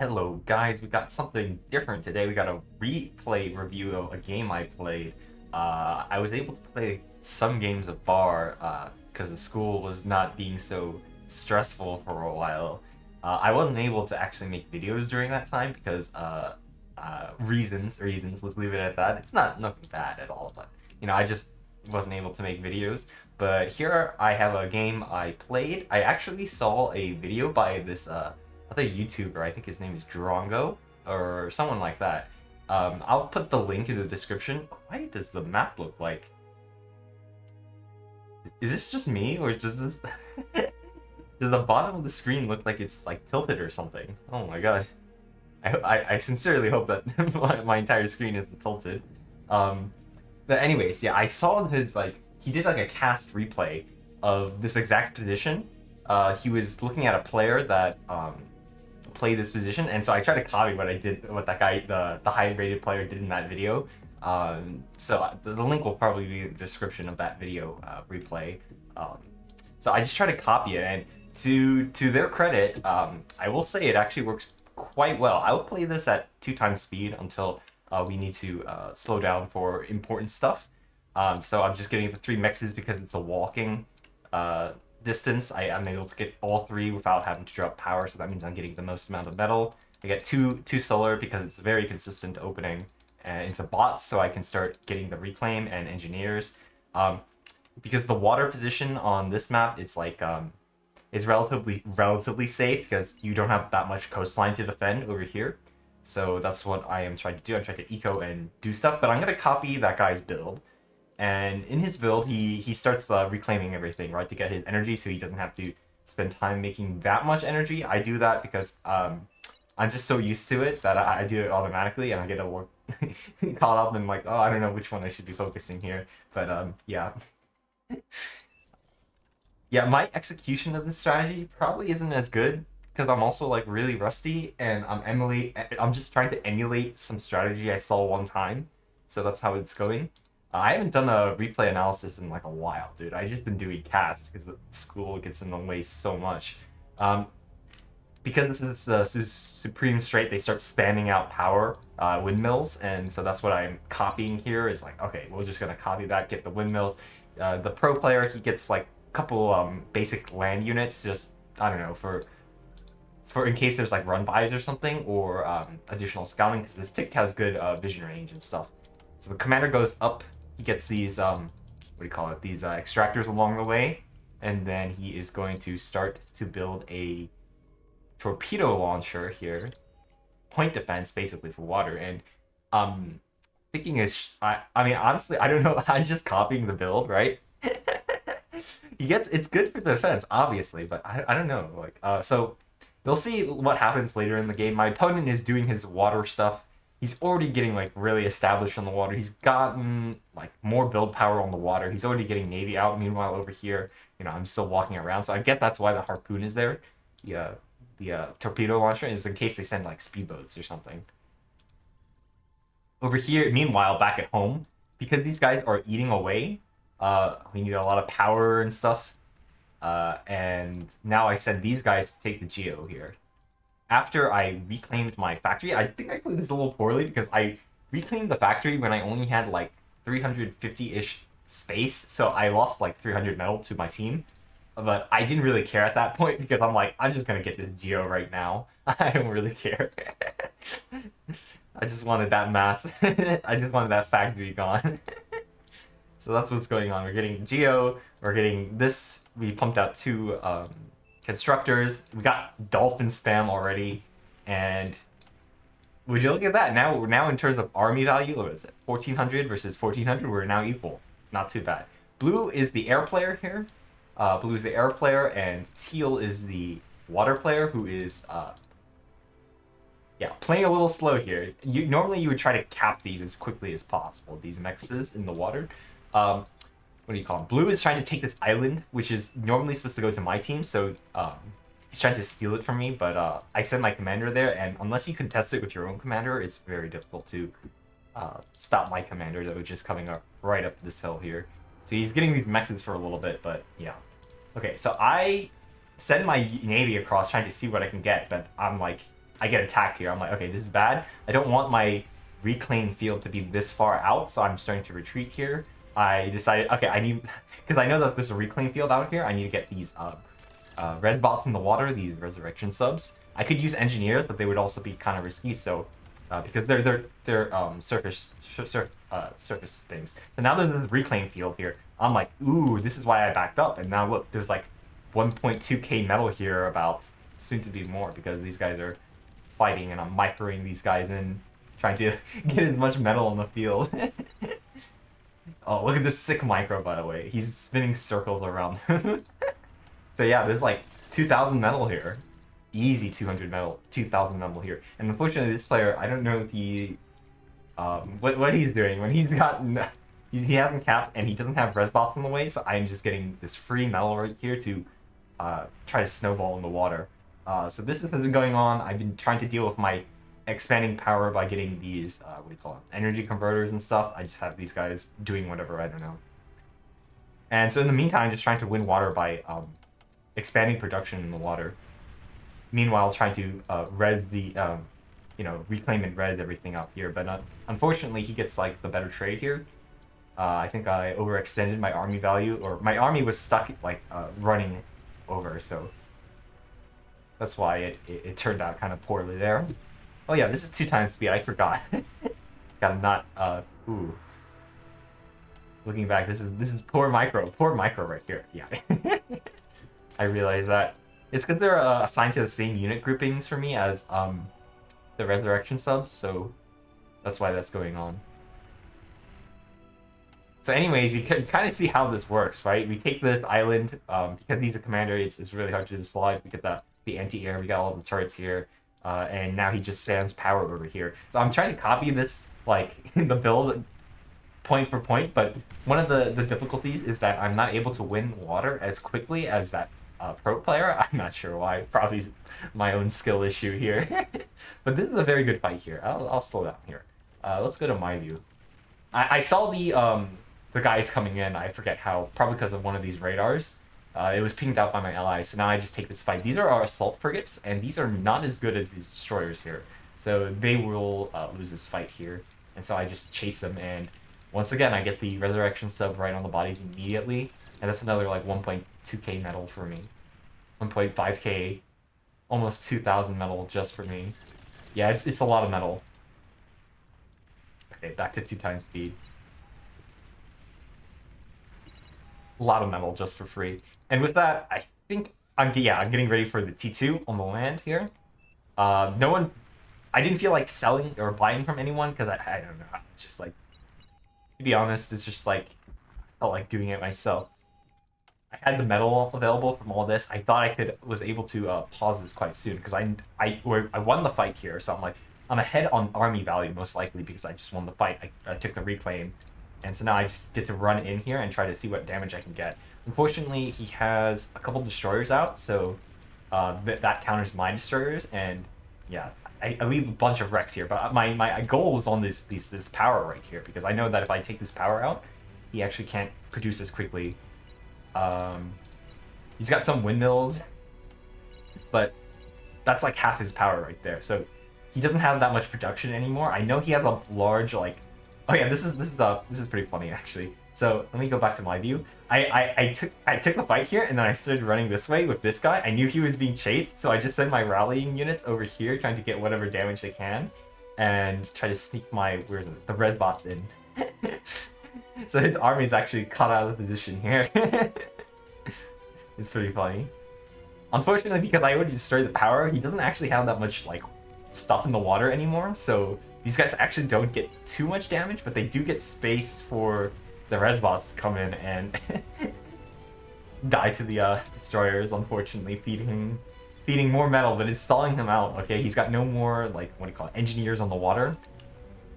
Hello guys, we got something different today. We got a replay review of a game I played. I was able to play some games of bar because the school was not being so stressful for a while. I wasn't able to actually make videos during that time because reasons. Let's leave it at that. It's not nothing bad at all, but I just wasn't able to make videos. But here I have a game I played. I actually saw a video by this other YouTuber. I think his name is Drongo or someone like that. I'll put the link in the description. Why does the map look like? Is this just me, or does this? Does the bottom of the screen look like it's like tilted or something? Oh my god. I sincerely hope that my entire screen isn't tilted. Um, but anyways, yeah, I saw his he did like a cast replay of this exact position. He was looking at a player that play this position, and so I tried to copy what that guy, the high rated player, did in that video. So the link will probably be in the description of that video replay. Um, so I just try to copy it, and to their credit, I will say it actually works quite well. I will play this at 2x speed until we need to slow down for important stuff. So I'm just getting the 3 mexes because it's a walking distance. I'm able to get all 3 without having to drop power, so that means I'm getting the most amount of metal. I get two solar because it's very consistent opening, and into bots, so I can start getting the reclaim and engineers. Because the water position on this map, it's it's relatively safe because you don't have that much coastline to defend over here. So that's what I am trying to do. I'm trying to eco and do stuff, but I'm gonna copy that guy's build. And in his build, he starts reclaiming everything, right, to get his energy, so he doesn't have to spend time making that much energy. I do that because I'm just so used to it that I do it automatically, and I get a little caught up in like, oh, I don't know which one I should be focusing here. But yeah. Yeah, my execution of this strategy probably isn't as good because I'm also like really rusty, and I'm just trying to emulate some strategy I saw one time. So that's how it's going. I haven't done a replay analysis in like a while, dude. I just been doing casts because the school gets in the way so much. Um, because this is Supreme Straight, they start spamming out power windmills, and so that's what I'm copying here. Is like, okay, we're just gonna copy that, get the windmills. The pro player, he gets like a couple basic land units, just I don't know, for in case there's like run bys or something, or additional scouting, because this tick has good vision range and stuff. So the commander goes up. He gets these what do you call it? These extractors along the way, and then he is going to start to build a torpedo launcher here, point defense basically for water. And thinking is, I mean, honestly, I don't know. I'm just copying the build, right? It's good for defense, obviously, but I don't know. So they'll see what happens later in the game. My opponent is doing his water stuff. He's already getting like really established on the water. He's gotten like more build power on the water. He's already getting navy out. Meanwhile, over here, I'm still walking around. So I guess that's why the harpoon is there. The torpedo launcher is in case they send like speedboats or something. Over here, meanwhile, back at home, because these guys are eating away, we need a lot of power and stuff. And now I send these guys to take the geo here. After I reclaimed my factory, I think I played this a little poorly because I reclaimed the factory when I only had like 350-ish space, so I lost like 300 metal to my team. But I didn't really care at that point because I'm like, I'm just gonna get this geo right now. I don't really care. I just wanted that mass. I just wanted that factory gone. So that's what's going on. We're getting geo. We're getting this. We pumped out 2 constructors. We got dolphin spam already, and would you look at that? Now in terms of army value, what is it? 1400 versus 1400. We're now equal. Not too bad. Blue is the air player here. Blue is the air player, and teal is the water player, who is yeah, playing a little slow here. Normally you would try to cap these as quickly as possible. These mexes in the water. What do you call them? Blue is trying to take this island, which is normally supposed to go to my team, so he's trying to steal it from me, but I send my commander there, and unless you contest it with your own commander, it's very difficult to stop my commander, that was just coming up right up this hill here. So he's getting these mexes for a little bit, but yeah. Okay, so I send my navy across trying to see what I can get, but I'm like I get attacked here. I'm like, okay, this is bad. I don't want my reclaim field to be this far out, so I'm starting to retreat here. I decided, okay, I need, because I know that there's a reclaim field out here, I need to get these res bots in the water, these resurrection subs. I could use engineers, but they would also be kind of risky, so because they're surface things. And now there's this reclaim field here. I'm like, ooh, this is why I backed up. And now look, there's like 1.2k metal here, about soon to be more, because these guys are fighting and I'm microing these guys in, trying to get as much metal on the field. Oh, look at this sick micro, by the way. He's spinning circles around. So yeah, there's like 2,000 metal here. Easy 200 metal, 2,000 metal here. And unfortunately, this player, I don't know if he, what he's doing when he's gotten, he hasn't capped and he doesn't have res bots in the way. So I'm just getting this free metal right here to try to snowball in the water. So this has been going on. I've been trying to deal with my expanding power by getting these, what do you call them, energy converters and stuff. I just have these guys doing whatever, I don't know. And so in the meantime, just trying to win water by expanding production in the water. Meanwhile, trying to res the, reclaim and res everything up here. But unfortunately, he gets like the better trade here. I think I overextended my army value, or my army was stuck like running over, so that's why it turned out kind of poorly there. Oh yeah, this is 2 times speed, I forgot. Gotta not, ooh. Looking back, this is poor micro right here, yeah. I realize that. It's because they're assigned to the same unit groupings for me as the resurrection subs, so that's why that's going on. So anyways, you can kind of see how this works, right? We take this island, because he's a commander, it's really hard to dislodge. We get the anti-air, we got all the turrets here, and now he just spams power over here. So I'm trying to copy this, like, in the build point for point, but one of the difficulties is that I'm not able to win water as quickly as that pro player. I'm not sure why, probably my own skill issue here. But this is a very good fight here. I'll slow down here. Let's go to my view. I saw the guys coming in, I forget how, probably because of one of these radars. It was pinged out by my allies, so now I just take this fight. These are our assault frigates, and these are not as good as these destroyers here. So they will lose this fight here. And so I just chase them, and once again, I get the resurrection sub right on the bodies immediately. And that's another like 1.2k metal for me. 1.5k, almost 2,000 metal just for me. Yeah, it's a lot of metal. Okay, back to 2 times speed. A lot of metal just for free. And with that, I think I'm getting ready for the T2 on the land here. I didn't feel like selling or buying from anyone because I don't know. It's just like, to be honest, it's just like I felt like doing it myself. I had the metal available from all this. I thought I was able to pause this quite soon because I won the fight here. So I'm ahead on army value most likely because I just won the fight. I took the reclaim. And so now I just get to run in here and try to see what damage I can get. Unfortunately, he has a couple destroyers out, so that counters my destroyers. And yeah, I leave a bunch of wrecks here. But my goal was on this power right here because I know that if I take this power out, he actually can't produce as quickly. He's got some windmills, but that's like half his power right there. So he doesn't have that much production anymore. I know he has a large like. Oh yeah, this is pretty funny actually. So let me go back to my view. I took the fight here and then I started running this way with this guy. I knew he was being chased, so I just sent my rallying units over here trying to get whatever damage they can, and try to sneak the res bots in. So his army is actually caught out of position here. It's pretty funny. Unfortunately, because I already destroyed the power, he doesn't actually have that much like stuff in the water anymore. So these guys actually don't get too much damage, but they do get space for the res bots to come in and die to the destroyers, unfortunately, feeding more metal, but it's stalling him out. Okay, he's got no more, like, what do you call it, engineers on the water.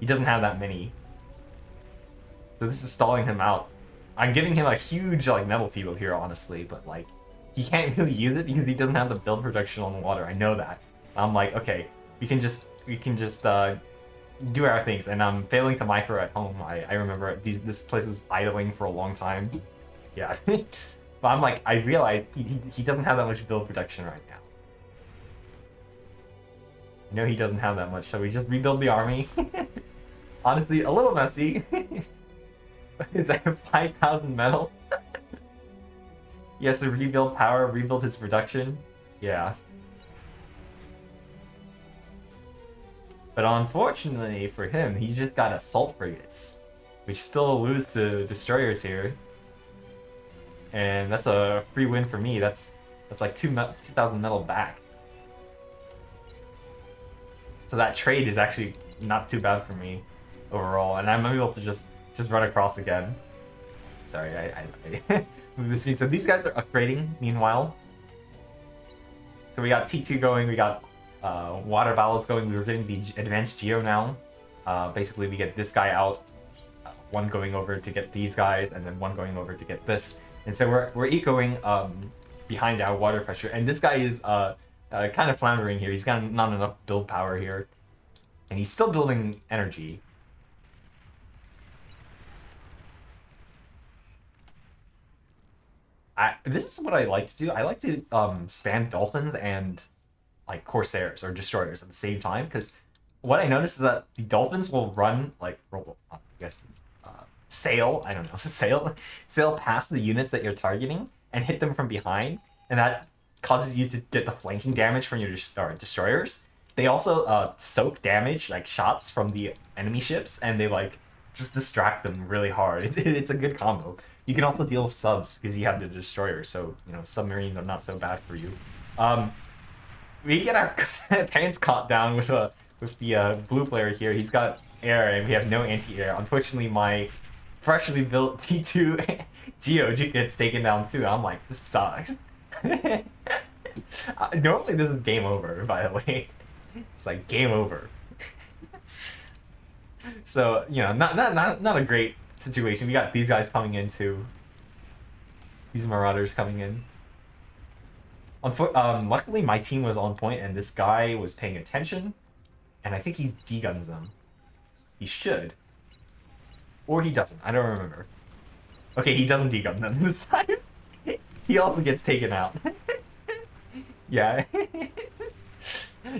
He doesn't have that many. So this is stalling him out. I'm giving him a huge, like, metal field here, honestly, but, like, he can't really use it because he doesn't have the build production on the water. I know that. I'm like, okay, we can just do our things, and I'm failing to micro at home. I remember this place was idling for a long time. Yeah. But I'm like, I realize he doesn't have that much build production right now. I know he doesn't have that much, so we just rebuild the army. Honestly, a little messy. It's at 5,000 metal. He has to rebuild power, rebuild his production. Yeah. But unfortunately for him, he just got assault frigates, which still lose to destroyers here. And that's a free win for me. That's like 2,000 metal back. So that trade is actually not too bad for me overall, and I'm able to just run across again. Sorry, I moved the screen. So these guys are upgrading meanwhile. So we got T2 going, we got water battles going. We were getting the advanced geo now. Basically, we get this guy out, one going over to get these guys, and then one going over to get this. And so we're ecoing behind our water pressure, and this guy is kind of floundering here. He's got not enough build power here, and he's still building energy. This is what I like to do. I like to spam dolphins and like corsairs or destroyers at the same time, because what I noticed is that the dolphins will run like I guess sail. I don't know sail past the units that you're targeting and hit them from behind, and that causes you to get the flanking damage from your destroyers. They also soak damage like shots from the enemy ships, and they like just distract them really hard. It's a good combo. You can also deal with subs because you have the destroyer, so you know submarines are not so bad for you. We get our pants caught down with the blue player here. He's got air, and we have no anti-air. Unfortunately, my freshly built T2 Geo gets taken down too. I'm like, this sucks. Normally this is game over, by the way. It's like game over. So, you know, not a great situation. We got these guys coming in too. These marauders coming in. Luckily my team was on point and this guy was paying attention, and I think he's D-guns them. He should. Or he doesn't. I don't remember. Okay, he doesn't D-gun them this time. He also gets taken out. Yeah.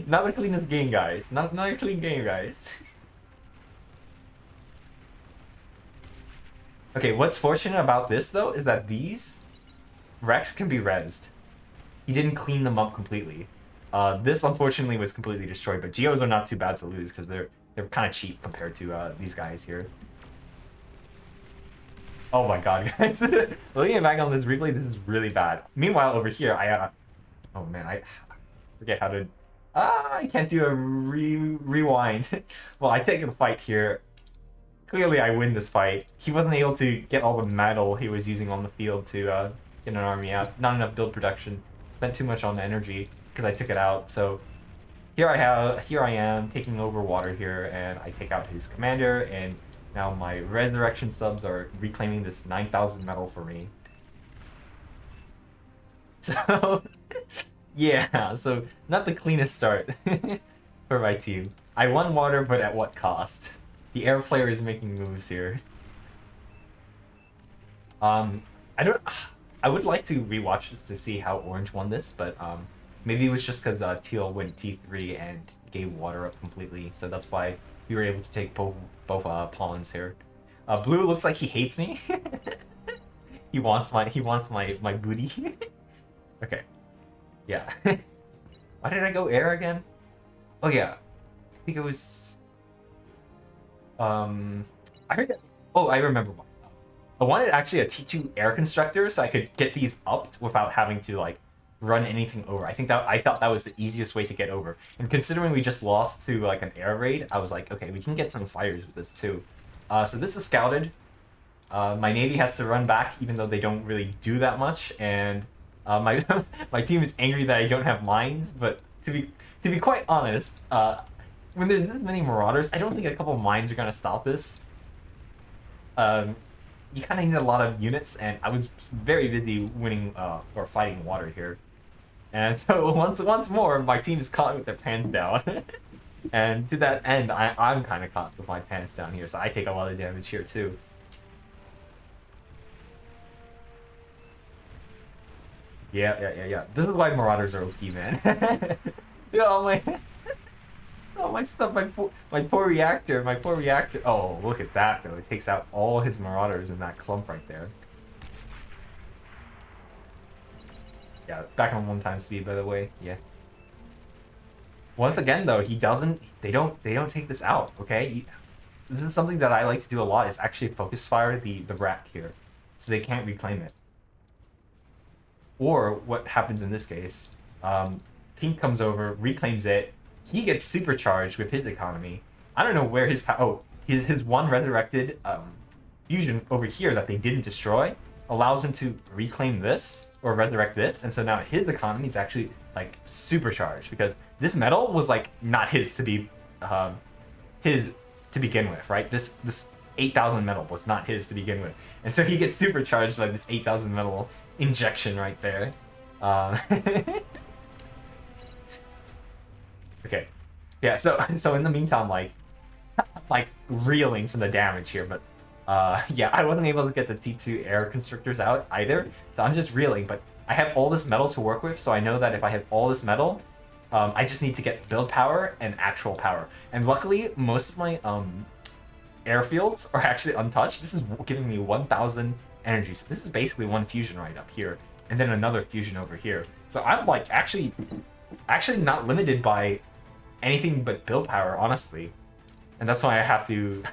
Not the cleanest game, guys. Not a clean game, guys. Okay, what's fortunate about this, though, is that these wrecks can be rezzed. He didn't clean them up completely. This, unfortunately, was completely destroyed, but Geos are not too bad to lose because they're kind of cheap compared to these guys here. Oh my god, guys. Looking back on this replay, this is really bad. Meanwhile, over here, oh man, I forget how to... I can't do a rewind. Well, I take the fight here. Clearly, I win this fight. He wasn't able to get all the metal he was using on the field to get an army out. Not enough build production. Spent too much on energy because I took it out. So here I am taking over water here, and I take out his commander, and now my resurrection subs are reclaiming this 9,000 metal for me. So yeah, so not the cleanest start for my team. I won water, but at what cost? The air player is making moves here. I would like to rewatch this to see how Orange won this, but maybe it was just because Teal went T3 and gave water up completely, so that's why we were able to take both pawns here. Blue looks like he hates me. he wants my booty. Okay. Yeah. Why did I go air again? Oh yeah. I think it was I heard that. Oh, I remember one. I wanted actually a T2 air constructor so I could get these up without having to like run anything over. I thought that was the easiest way to get over. And considering we just lost to like an air raid, I was like, okay, we can get some fires with this too. So this is scouted. My navy has to run back even though they don't really do that much, and my my team is angry that I don't have mines. But to be quite honest, when there's this many marauders, I don't think a couple of mines are gonna stop this. You kind of need a lot of units, and I was very busy winning or fighting water here, and so once more my team is caught with their pants down. And to that end, I'm kind of caught with my pants down here, so I take a lot of damage here too. Yeah. This is why marauders are OP, man. Yeah, Oh, my stuff, my poor reactor, my poor reactor. Oh, look at that, though. It takes out all his marauders in that clump right there. Yeah, back on 1 time speed, by the way. Yeah. Once again, though, they don't take this out, okay? This is something that I like to do a lot, is actually focus fire the rack here, so they can't reclaim it. Or what happens in this case, Pink comes over, reclaims it, he gets supercharged with his economy. I don't know where his his one resurrected fusion over here that they didn't destroy allows him to reclaim this or resurrect this, and so now his economy is actually like supercharged because this metal was like not his to be his to begin with, right? This 8,000 metal was not his to begin with, and so he gets supercharged by this 8,000 metal injection right there. Okay, yeah. So in the meantime, like reeling from the damage here, but yeah, I wasn't able to get the T2 air constrictors out either, so I'm just reeling. But I have all this metal to work with, so I know that if I have all this metal, I just need to get build power and actual power. And luckily, most of my airfields are actually untouched. This is giving me 1,000 energy, so this is basically one fusion right up here, and then another fusion over here. So I'm like actually not limited by anything but build power, honestly. And that's why I have to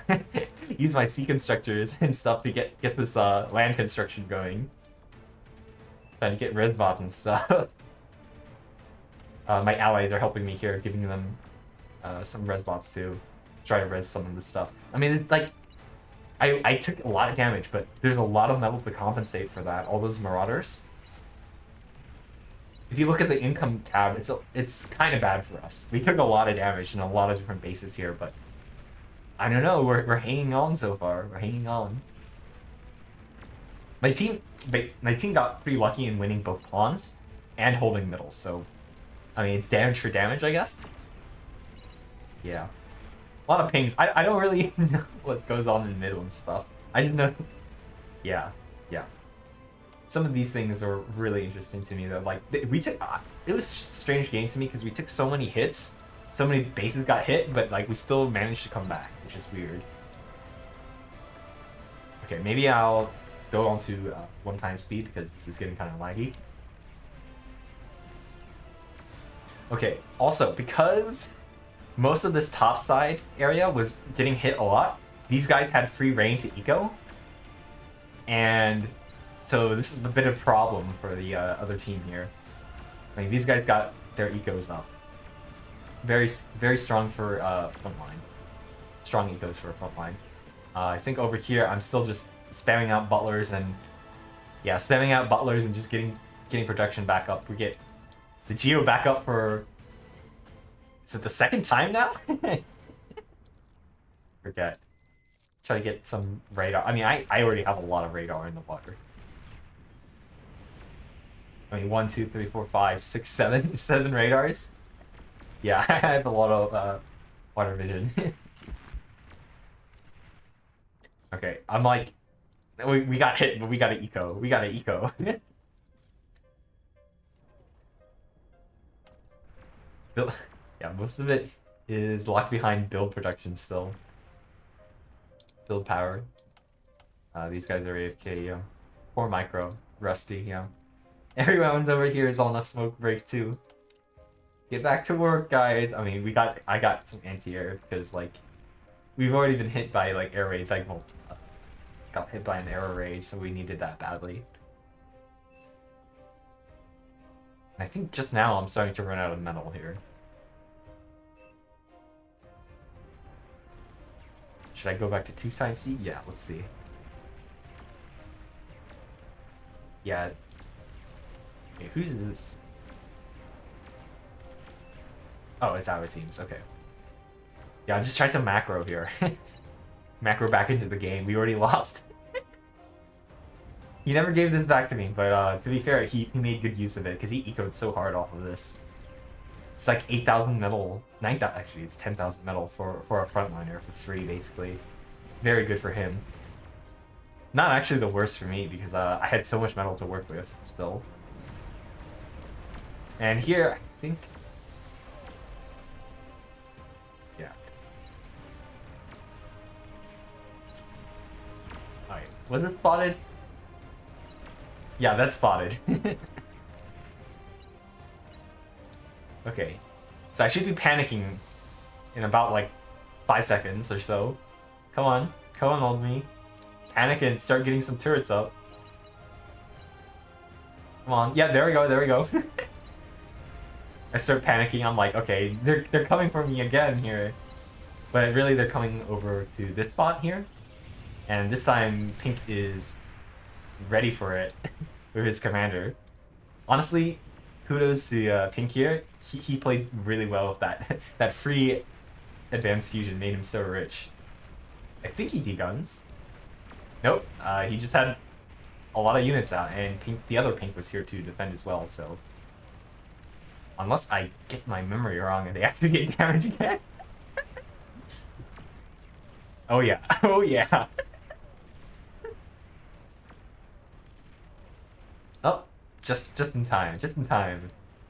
use my sea constructors and stuff to get this land construction going. Trying to get resbot and stuff. My allies are helping me here, giving them some resbots to try to res some of this stuff. I mean, it's like I took a lot of damage, but there's a lot of metal to compensate for that. All those marauders. If you look at the income tab, it's kind of bad for us. We took a lot of damage in a lot of different bases here, but I don't know. We're hanging on so far. We're hanging on. My team got pretty lucky in winning both pawns and holding middle. So, I mean, it's damage for damage, I guess. Yeah, a lot of pings. I don't really know what goes on in the middle and stuff. I just know. Yeah. Some of these things are really interesting to me, though. Like, we took... it was just a strange game to me because we took so many hits. So many bases got hit, but, like, we still managed to come back, which is weird. Okay, maybe I'll go on to 1 time speed because this is getting kind of laggy. Okay, also, because most of this top side area was getting hit a lot, these guys had free reign to eco. And... so this is a bit of a problem for the other team here. I mean, these guys got their ecos up. Very strong for frontline. Strong ecos for frontline. I think over here I'm still just spamming out butlers and just getting production back up. We get the Geo back up for, is it the second time now? Forget. Try to get some radar. I mean, I already have a lot of radar in the water. I mean, 1, 2, 3, 4, 5, 6, 7 radars. Yeah, I have a lot of water vision. Okay, I'm like, we got hit, but we got an eco. We got an eco. Yeah, most of it is locked behind build production still. Build power. These guys are AFK, yeah. Poor micro, rusty, yeah. Everyone's over here is on a smoke break too. Get back to work, guys. I mean, I got some anti-air because like we've already been hit by like air raids. Like, well, got hit by an air raid, so we needed that badly. I think just now I'm starting to run out of metal here. Should I go back to 2 speed? Yeah, let's see. Yeah. Okay, who's this? Oh, it's our teams. Okay. Yeah, I just tried to macro here. Macro back into the game. We already lost. He never gave this back to me, but to be fair, he made good use of it because he ecoed so hard off of this. It's like 8,000 metal, 9,000 actually. It's 10,000 metal for a frontliner for free, basically. Very good for him. Not actually the worst for me because I had so much metal to work with still. And here, I think Was it spotted? Yeah, that's spotted. Okay. So I should be panicking in about like 5 seconds or so. Come on. Come on, old me. Panic and start getting some turrets up. Come on. Yeah, there we go, there we go. I start panicking. I'm like, okay, they're coming for me again here. But really, they're coming over to this spot here. And this time, Pink is ready for it with his commander. Honestly, kudos to Pink here. He played really well with that. That free advanced fusion made him so rich. I think he deguns. Nope, he just had a lot of units out, and Pink, the other Pink was here to defend as well, so... Unless I get my memory wrong and they actually get damage again. Oh yeah, oh yeah. Oh, just in time, just in time.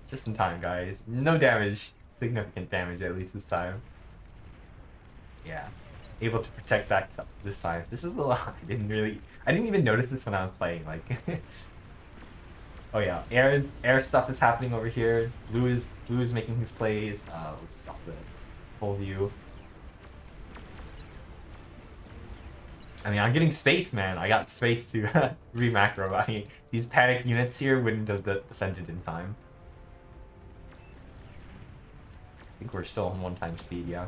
Just in time, guys. No damage. Significant damage, at least this time. Yeah. Able to protect back this time. This is a lot. I didn't even notice this when I was playing, like... Oh yeah, air stuff is happening over here. Blue is making his plays. Let's stop the full view. I mean, I'm getting space, man. I got space to re-macro. I mean, these panic units here wouldn't have defended in time. I think we're still on 1x speed, yeah.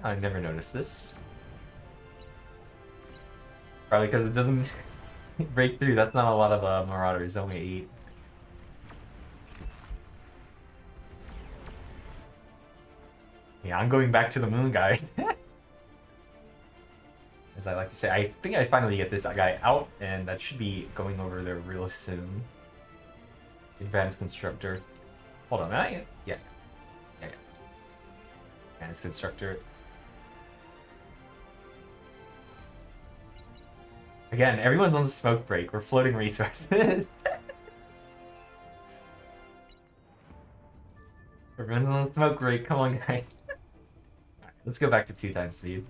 I never noticed this. Probably because it doesn't break through. That's not a lot of Marauders, only 8. Yeah, I'm going back to the moon, guys. As I like to say, I think I finally get this guy out, and that should be going over there real soon. Advanced Constructor. Hold on, yeah. Advanced Constructor. Again, everyone's on smoke break. We're floating resources. Everyone's on smoke break. Come on, guys. Alright, let's go back to 2x speed.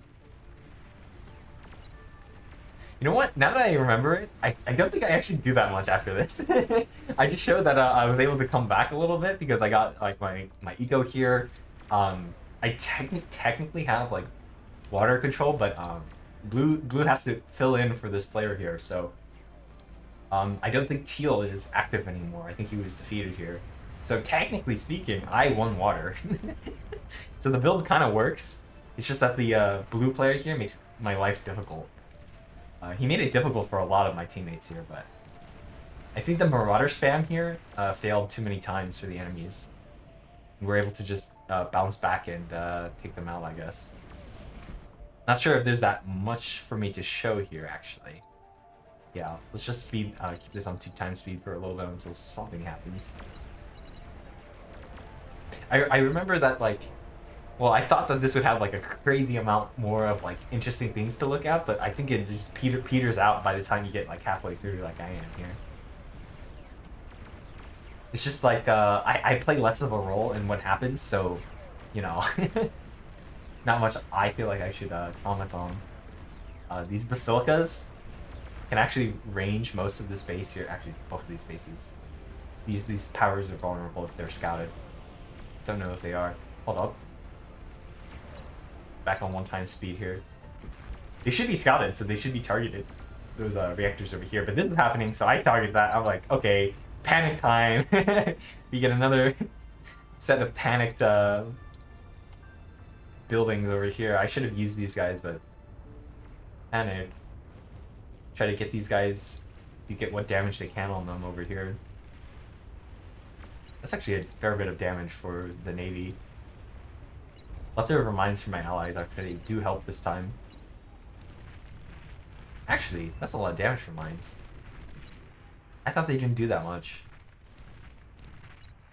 You know what? Now that I remember it, I don't think I actually do that much after this. I just showed that I was able to come back a little bit because I got like my eco here. I technically have like water control, but Blue has to fill in for this player here, so I don't think Teal is active anymore. I think he was defeated here. So technically speaking, I won water. So the build kind of works. It's just that the blue player here makes my life difficult. He made it difficult for a lot of my teammates here, but I think the Marauder spam here failed too many times for the enemies. We're able to just bounce back and take them out, I guess. Not sure if there's that much for me to show here, actually. Yeah, let's just keep this on 2x speed for a little bit until something happens. I remember that, like, well, I thought that this would have, like, a crazy amount more of, like, interesting things to look at, but I think it just peters out by the time you get, like, halfway through, like I am here. It's just, like, I play less of a role in what happens, so, you know... Not much I feel like I should comment on. These basilicas can actually range most of the space here. Actually, both of these spaces. These powers are vulnerable if they're scouted. Don't know if they are. Hold up. Back on 1x speed here. They should be scouted, so they should be targeted. Those reactors over here. But this is happening, so I targeted that. I'm like, okay, panic time. We get another set of panicked buildings over here. I should have used these guys, but panic. Try to get these guys, you get what damage they can on them over here. That's actually a fair bit of damage for the Navy. Leftover mines for my allies actually do help this time. Actually, that's a lot of damage for mines. I thought they didn't do that much.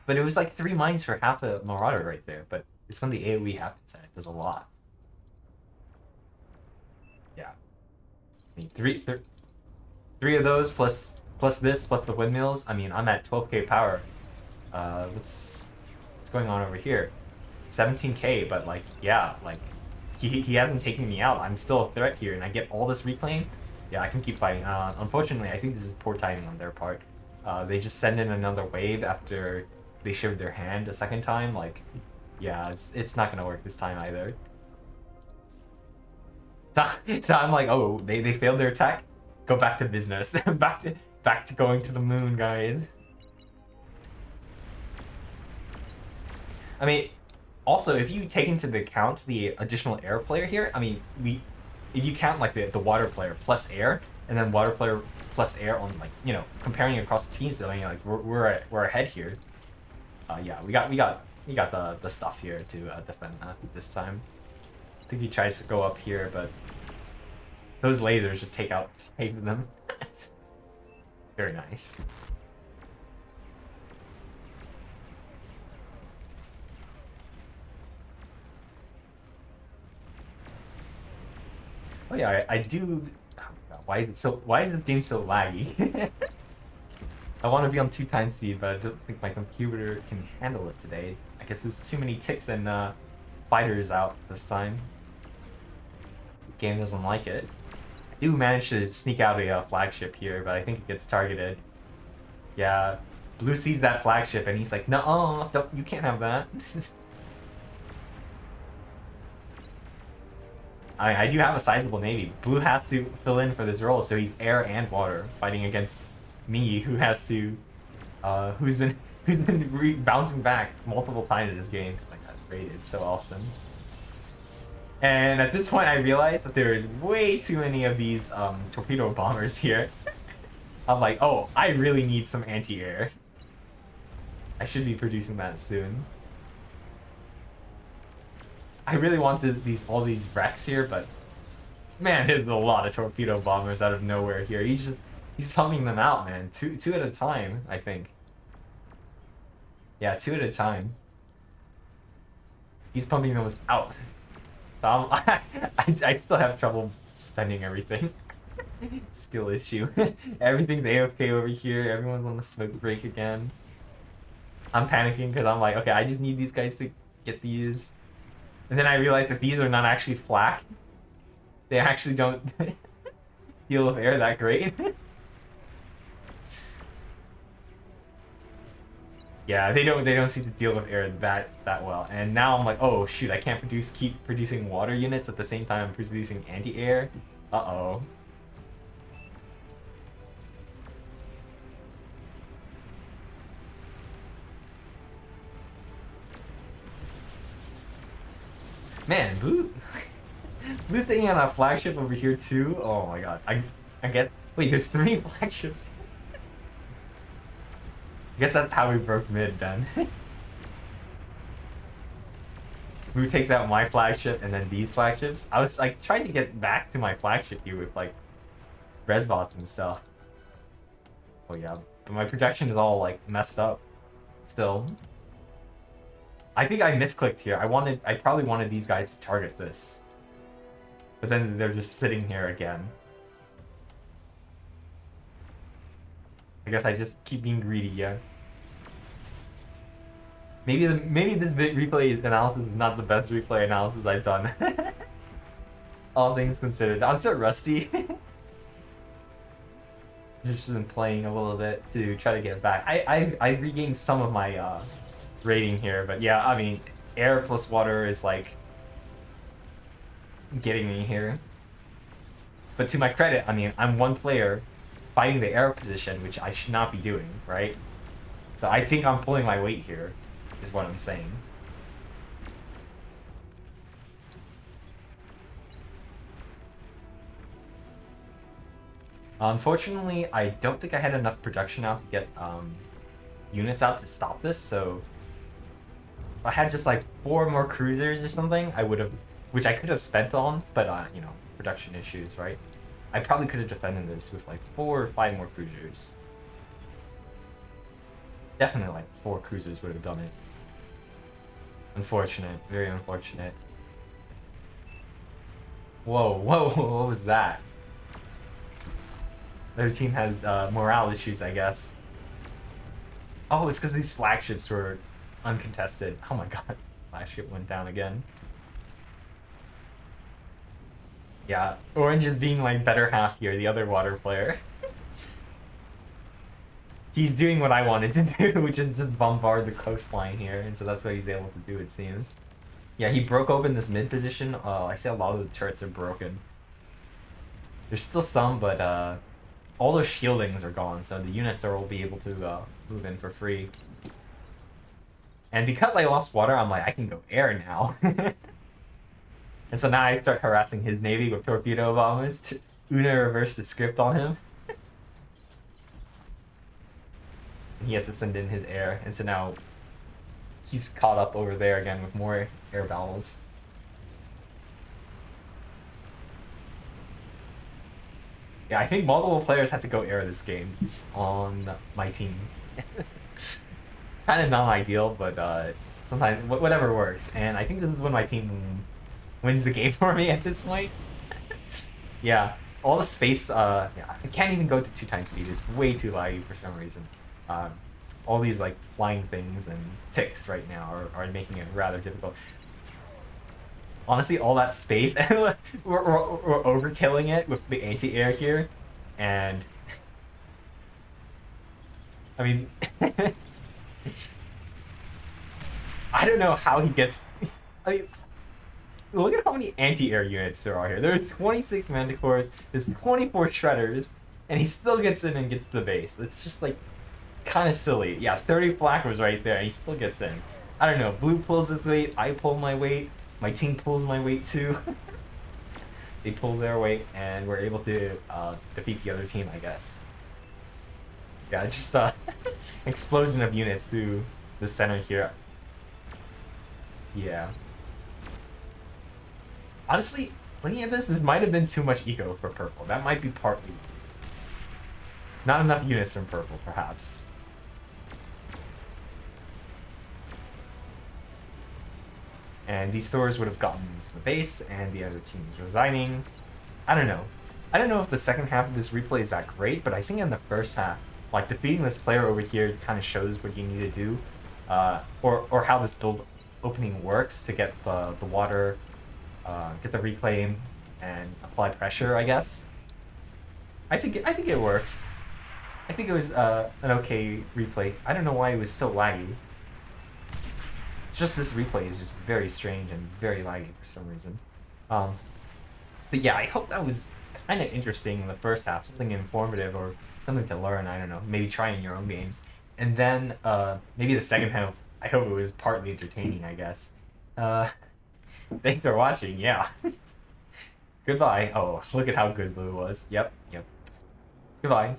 But it was like 3 mines for half a Marauder right there, but it's when the AoE happens and it does a lot. Yeah. I mean, three of those plus this plus the windmills. I mean, I'm at 12k power. What's going on over here? 17k, but like, yeah, like, he hasn't taken me out. I'm still a threat here, and I get all this reclaim. Yeah, I can keep fighting. Unfortunately, I think this is poor timing on their part. They just send in another wave after they showed their hand a second time. Like, yeah, it's not gonna work this time either. So I'm like, oh, they failed their attack. Go back to business. back to going to the moon, guys. I mean, also, if you take into account the additional air player here, I mean, if you count like the water player plus air, and then water player plus air on, like, you know, comparing across the teams, I mean, like we're ahead here. Yeah, we got the stuff here to defend that this time. I think he tries to go up here, but those lasers just take out 5 of them. Very nice. Oh yeah, I do. Oh God, why is it so? Why is the game so laggy? I want to be on 2 times speed, but I don't think my computer can handle it today. I guess there's too many ticks and fighters out this time. The game doesn't like it. I do manage to sneak out a flagship here, but I think it gets targeted. Yeah, Blue sees that flagship and he's like, "No, don't, you can't have that." I do have a sizable navy. Blue has to fill in for this role, so he's air and water fighting against me, who has to, who's been bouncing back multiple times in this game because I got raided so often. And at this point, I realized that there is way too many of these torpedo bombers here. I'm like, oh, I really need some anti-air. I should be producing that soon. I really want all these wrecks here, but man, there's a lot of torpedo bombers out of nowhere here. He's pumping them out, man. Two at a time, I think. Yeah, 2 at a time. He's pumping those out. So I still have trouble spending everything. Skill issue. Everything's AFK over here. Everyone's on the smoke break again. I'm panicking because I'm like, okay, I just need these guys to get these. And then I realized that these are not actually flak. They actually don't deal with air that great. Yeah, they don't seem to deal with air that well. And now I'm like, oh shoot, I can't keep producing water units at the same time I'm producing anti-air. Uh-oh. Man, Blue's taking on a flagship over here too. Oh my god. I guess, wait, there's 3 flagships. I guess that's how we broke mid then. Blue takes out my flagship and then these flagships. I was like trying to get back to my flagship here with like resbots and stuff. Oh yeah, but my projection is all like messed up still. I think I misclicked here. I probably wanted these guys to target this. But then they're just sitting here again. I guess I just keep being greedy, yeah. Maybe this replay analysis is not the best replay analysis I've done. All things considered. I'm so rusty. Just been playing a little bit to try to get back. I regained some of my rating here, but yeah, I mean, air plus water is like getting me here. But to my credit, I mean, I'm one player fighting the air position, which I should not be doing, right? So I think I'm pulling my weight here, is what I'm saying. Unfortunately, I don't think I had enough production out to get units out to stop this, so if I had just like 4 more cruisers or something, I would have, which I could have spent on, but you know, production issues, right? I probably could have defended this with like 4 or 5 more cruisers. Definitely like 4 cruisers would have done it. Unfortunate, very unfortunate. Whoa, what was that? Their team has morale issues, I guess. Oh, it's because these flagships were uncontested. Oh my god. Flash ship went down again. Yeah, Orange is being my better half here, the other water player. He's doing what I wanted to do, which is just bombard the coastline here, and so that's what he's able to do, it seems. Yeah, he broke open this mid position. I see a lot of the turrets are broken. There's still some, but all those shieldings are gone, so the units will be able to move in for free. And because I lost water, I'm like, I can go air now. And so now I start harassing his navy with torpedo bombers to Una reverse the script on him. And he has to send in his air, and so now he's caught up over there again with more air battles. Yeah, I think multiple players had to go air this game on my team. Kind of not ideal, but sometimes whatever works. And I think this is when my team wins the game for me at this point. Yeah, all the space. Yeah, I can't even go to 2x speed. It's way too laggy for some reason. All these like flying things and ticks right now are making it rather difficult. Honestly, all that space, and we're overkilling it with the anti-air here, and I mean, I don't know how he gets. I mean, look at how many anti-air units there are here. There's 26 Manticores, there's 24 Shredders, and he still gets in and gets to the base. It's just like kind of silly. Yeah, 30 Flak was right there, and he still gets in. I don't know. Blue pulls his weight, I pull my weight. My team pulls my weight too. They pull their weight, and we're able to defeat the other team, I guess. Yeah, just explosion of units through the center here. Yeah. Honestly, looking at this might have been too much eco for purple. That might be partly. Not enough units from purple, perhaps. And these stores would have gotten to the base, and the other team is resigning. I don't know. I don't know if the second half of this replay is that great, but I think in the first half, like defeating this player over here kind of shows what you need to do, or how this build opening works to get the water, get the reclaim, and apply pressure. I guess. I think it works. I think it was an okay replay. I don't know why it was so laggy. Just this replay is just very strange and very laggy for some reason. But yeah, I hope that was kind of interesting in the first half, something informative or something to learn. I don't know, maybe try in your own games. And then maybe the second half, I hope it was partly entertaining, I guess. Thanks for watching, yeah. Goodbye. Oh, look at how good blue was. Yep. Goodbye.